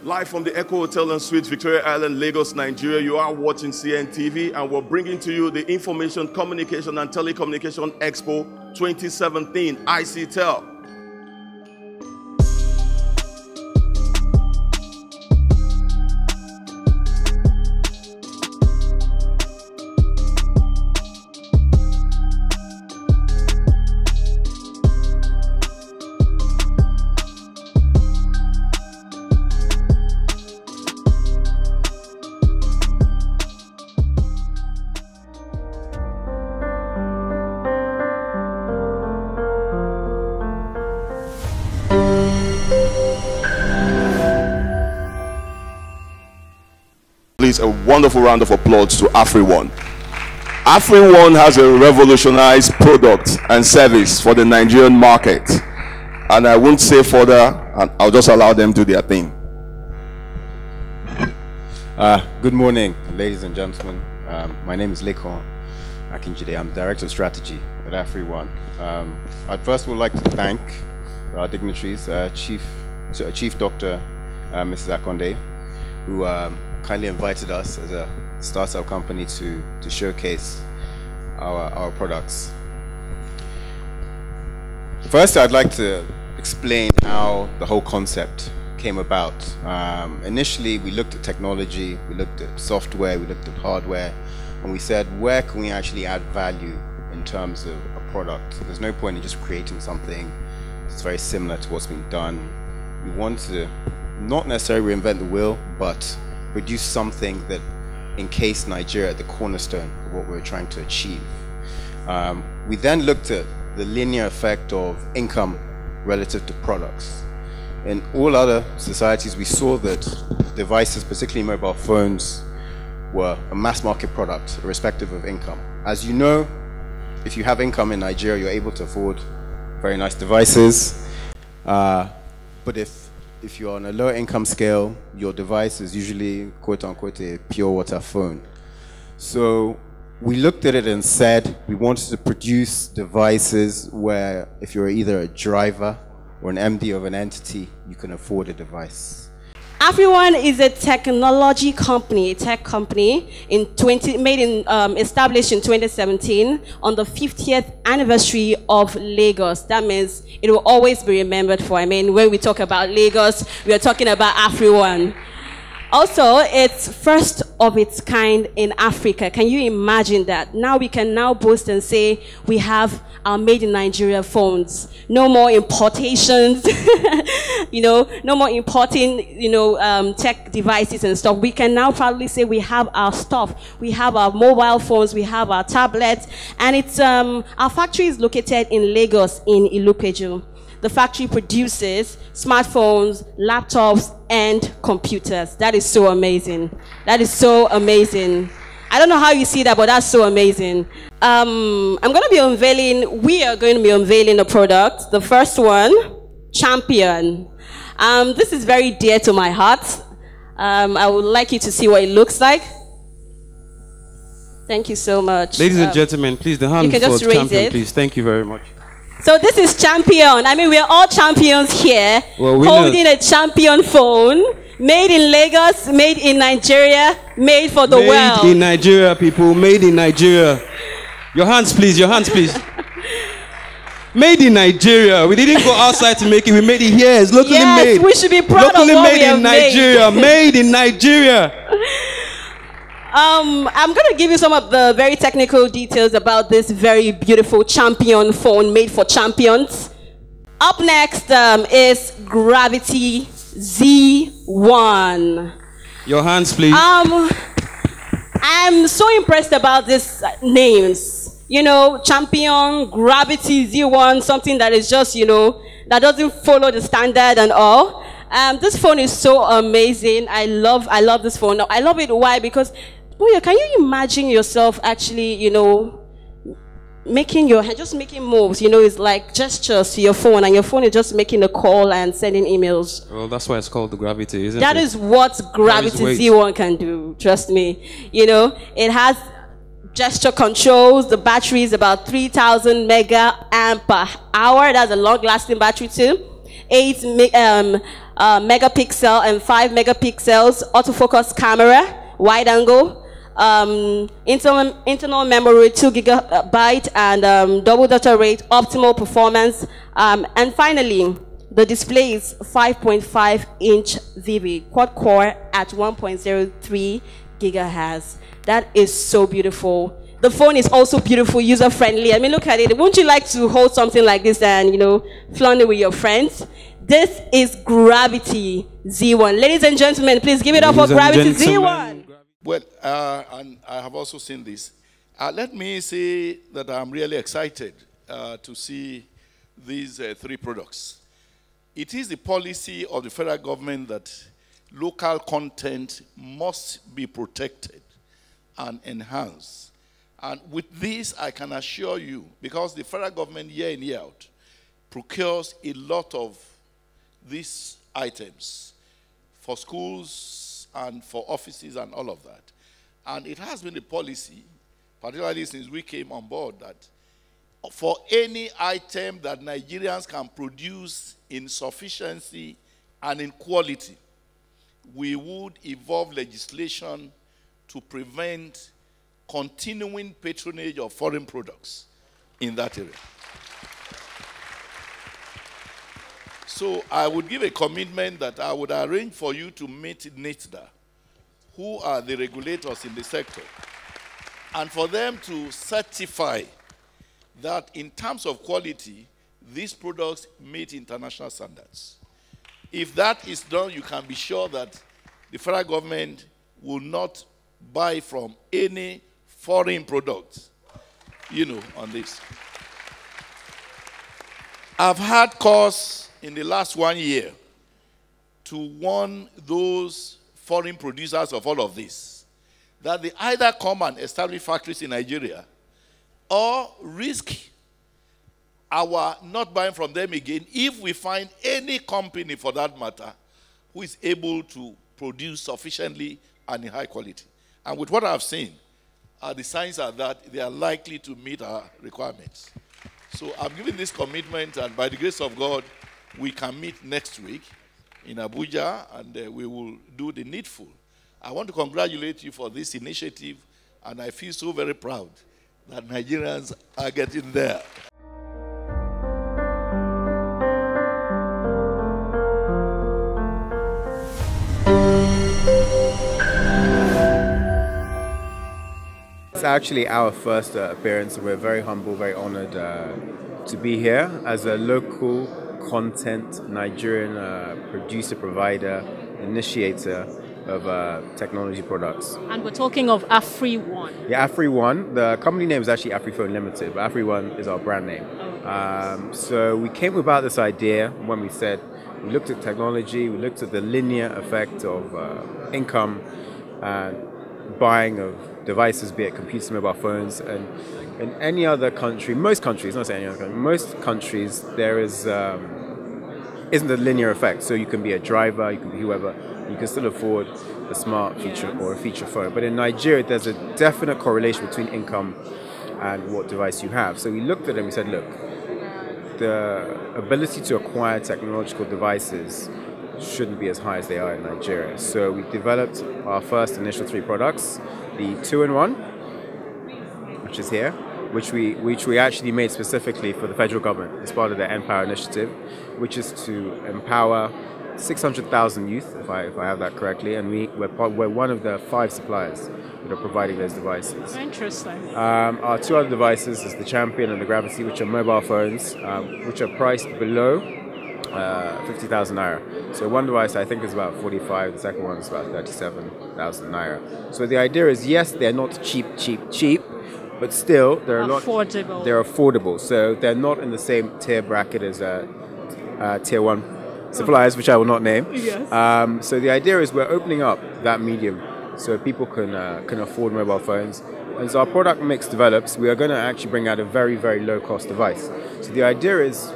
Live from the Echo Hotel and Suites, Victoria Island, Lagos, Nigeria, you are watching CNTV, and we're bringing to you the Information, Communication and Telecommunication Expo 2017, ICTEL. Please, a wonderful round of applause to Afrione. Afrione has a revolutionized product and service for the Nigerian market. And I won't say further, and I'll just allow them to do their thing. Good morning, ladies and gentlemen. My name is Lekon Akinjide. I'm Director of Strategy at Afrione. I'd first would like to thank our dignitaries, Chief Doctor Mrs. Akonde, who kindly invited us as a startup company to showcase our products. First, I'd like to explain how the whole concept came about. Initially, we looked at technology, we looked at software, we looked at hardware, and we said, where can we actually add value in terms of a product? There's no point in just creating something that's very similar to what's been done. We want to not necessarily reinvent the wheel, but produce something that encased Nigeria at the cornerstone of what we're trying to achieve. We then looked at the linear effect of income relative to products. In all other societies, we saw that devices, particularly mobile phones, were a mass market product, irrespective of income. As you know, if you have income in Nigeria, you're able to afford very nice devices. But if you're on a low income scale, your device is usually, quote unquote, a pure water phone. So we looked at it and said we wanted to produce devices where if you're either a driver or an MD of an entity, you can afford a device. Afrione is a technology company, a tech company established in 2017 on the 50th anniversary of Lagos. That means it will always be remembered for. I mean, when we talk about Lagos, we are talking about Afrione. Also, it's first of its kind in Africa. Can you imagine that? Now we can now boast and say we have our made in Nigeria phones. No more importations, no more importing, tech devices and stuff. We can now proudly say we have our stuff. We have our mobile phones, we have our tablets, and it's, our factory is located in Lagos in Ilupeju. The factory produces smartphones, laptops, and computers. That is so amazing. That is so amazing. I don't know how you see that, but that's so amazing. we are going to be unveiling a product. The first one, Champion. This is very dear to my heart. I would like you to see what it looks like. Thank you so much. Ladies and gentlemen, please, the hand for Champion, please. Thank you very much. So this is Champion. I mean, we're all champions here, holding a Champion phone, made in Lagos, made in Nigeria, made for the world. Made in Nigeria, people, made in Nigeria. Your hands, please, your hands, please. Made in Nigeria. We didn't go outside to make it, we made it here. It's locally made. Yes, we should be proud of what we have made. Made in Nigeria. I'm going to give you some of the very technical details about this very beautiful Champion phone made for champions. Up next is Gravity Z1. Your hands, please. I'm so impressed about these names. You know, Champion, Gravity Z1, something that is just, you know, that doesn't follow the standard and all. This phone is so amazing. I love this phone. I love it. Why? Because can you imagine yourself actually, you know, making moves, you know, it's like gestures to your phone, and your phone is just making a call and sending emails. Well, that's why it's called the Gravity, isn't it? That is what Gravity Z1 can do, trust me. You know, it has gesture controls. The battery is about 3,000 mega amp per hour. That's a long-lasting battery too. megapixel and 5 megapixels autofocus camera, wide angle, internal memory 2 gigabyte, and double data rate, optimal performance, and finally, the display is 5.5 inch VV, quad core at 1.03 gigahertz. That is so beautiful. The phone is also beautiful, user-friendly. I mean, look at it. Wouldn't you like to hold something like this and, you know, flaunt it with your friends? This is Gravity Z1. Ladies and gentlemen, please give it up for Gravity Z1. Well, and I have also seen this. Let me say that I'm really excited to see these 3 products. It is the policy of the federal government that local content must be protected and enhanced. And with this, I can assure you, because the federal government year in, year out, procures a lot of these items for schools and for offices and all of that. And it has been a policy, particularly since we came on board, that for any item that Nigerians can produce in sufficiency and in quality, we would evolve legislation to prevent continuing patronage of foreign products in that area. So I would give a commitment that I would arrange for you to meet NITDA, who are the regulators in the sector, and for them to certify that in terms of quality, these products meet international standards. If that is done, you can be sure that the federal government will not buy from any foreign products, you know, on this. I've had calls in the last 1 year to warn those foreign producers of all of this, that they either come and establish factories in Nigeria or risk our not buying from them again if we find any company, for that matter, who is able to produce sufficiently and in high quality. And with what I've seen, the signs are that they are likely to meet our requirements. So I'm giving this commitment, and by the grace of God, we can meet next week in Abuja, and we will do the needful. I want to congratulate you for this initiative, and I feel so very proud that Nigerians are getting there. It's actually our first appearance. We're very humble, very honored to be here as a local content Nigerian producer, provider, initiator of technology products. And we're talking of Afrione. Yeah, Afrione. The company name is actually Afrione Limited, but Afrione is our brand name. So we came about this idea when we said, we looked at technology, we looked at the linear effect of income and buying of devices, be it computers, mobile phones, and in any other country, most countries, not saying any other country, most countries, there is isn't a linear effect. So you can be a driver, you can be whoever, you can still afford a smart feature or a feature phone. But in Nigeria, there's a definite correlation between income and what device you have. So we looked at it and we said, look, the ability to acquire technological devices shouldn't be as high as they are in Nigeria. So we developed our first initial 3 products, the 2-in-1, which is here, which we actually made specifically for the federal government as part of the Empower initiative, which is to empower 600,000 youth, if I have that correctly, and we're one of the 5 suppliers that are providing those devices. Interesting. Our 2 other devices is the Champion and the Gravity, which are mobile phones, which are priced below 50,000 naira. So one device I think is about 45, the second one is about 37,000 naira. So the idea is, yes, they're not cheap, but still they're affordable. They're affordable. So they're not in the same tier bracket as tier 1 suppliers, which I will not name. Yes. So the idea is we're opening up that medium so people can afford mobile phones. As our product mix develops, we are going to actually bring out a very, very low cost device. So the idea is,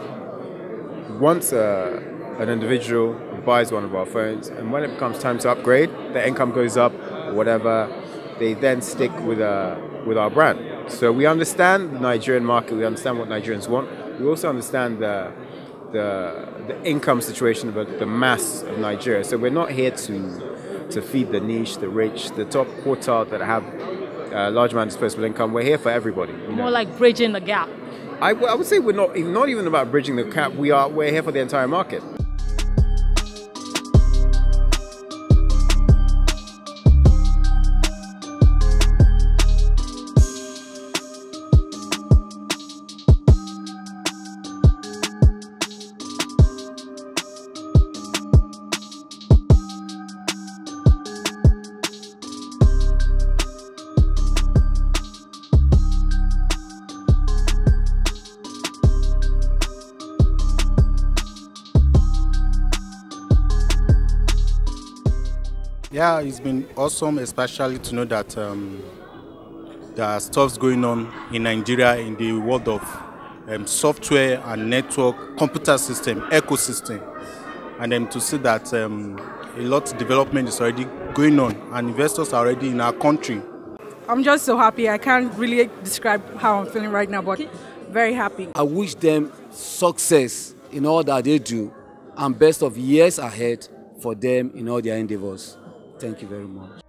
once an individual buys one of our phones, and when it becomes time to upgrade, their income goes up, or whatever, they then stick with our brand. So we understand the Nigerian market, we understand what Nigerians want. We also understand the the income situation of the mass of Nigeria. So we're not here to feed the niche, the rich, the top quartile that have a large amount of disposable income. We're here for everybody. More like bridging the gap. I would say we're not even about bridging the gap. We're here for the entire market. Yeah, it's been awesome, especially to know that there are stuffs going on in Nigeria in the world of software and network, computer system, ecosystem. And then to see that a lot of development is already going on and investors are already in our country. I'm just so happy. I can't really describe how I'm feeling right now, but very happy. I wish them success in all that they do and best of years ahead for them in all their endeavors. Thank you very much.